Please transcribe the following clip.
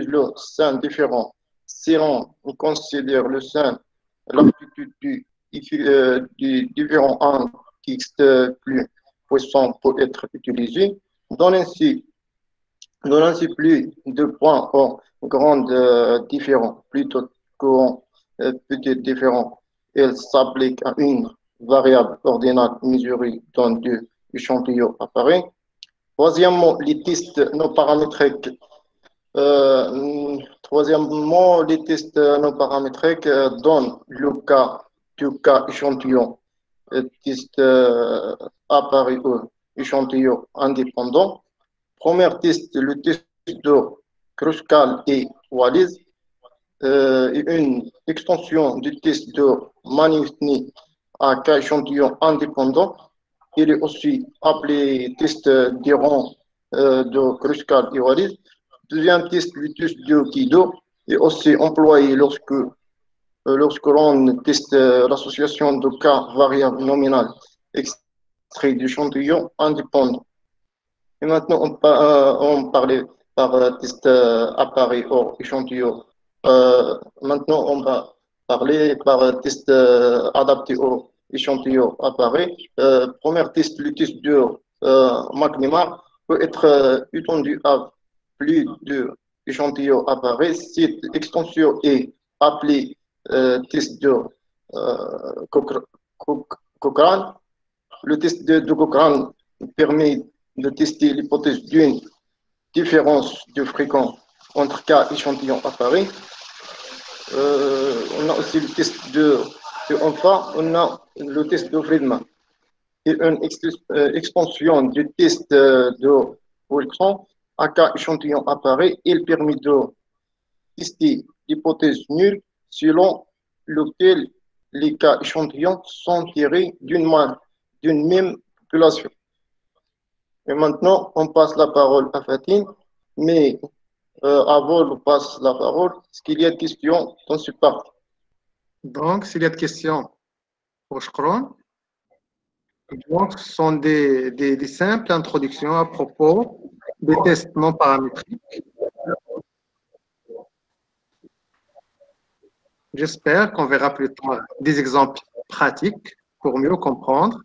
le sein différent. Si on considère le sein, l'amplitude du différent angle qui est plus puissant pour être utilisé, donne ainsi plus de points en grande différents, plutôt qu'en petit différents. Elle s'applique à une variable ordinale mesurée dans deux échantillons appareils. Troisièmement, les tests non paramétriques. Troisièmement, les tests non paramétriques donnent le cas du cas échantillon, test appareil ou échantillon indépendant. Premier test, le test de Kruskal et Wallis, une extension du test de Manifni à cas échantillon indépendant. Il est aussi appelé test d'Iran de Kruskal et Wallis. Deuxième test, le test de Kido, est aussi employé lorsque l'on teste l'association de cas variables nominales extraits d'échantillons indépendants. Et maintenant, on parlait par test appareil hors échantillon. Maintenant, on va parler par test adapté au échantillon appareil. Premier test, le test de McNemar peut être étendu à plus d'échantillons appareil. Cette extension est appelée test de Cochrane. Le test de Cochrane permet de tester l'hypothèse d'une différence de fréquence entre cas échantillons appareil. On a aussi le test enfin, on a le test de Friedman et une extension du test de Wilson à cas échantillon appareil. Il permet de tester l'hypothèse nulle selon laquelle les cas échantillons sont tirés d'une même population. Et maintenant, on passe la parole à Fatine, mais avant de passer la parole, est-ce qu'il y a des questions dans ce parti? Donc, s'il y a des questions pour Shkron, donc, ce sont des simples introductions à propos des tests non paramétriques. J'espère qu'on verra plus tard des exemples pratiques pour mieux comprendre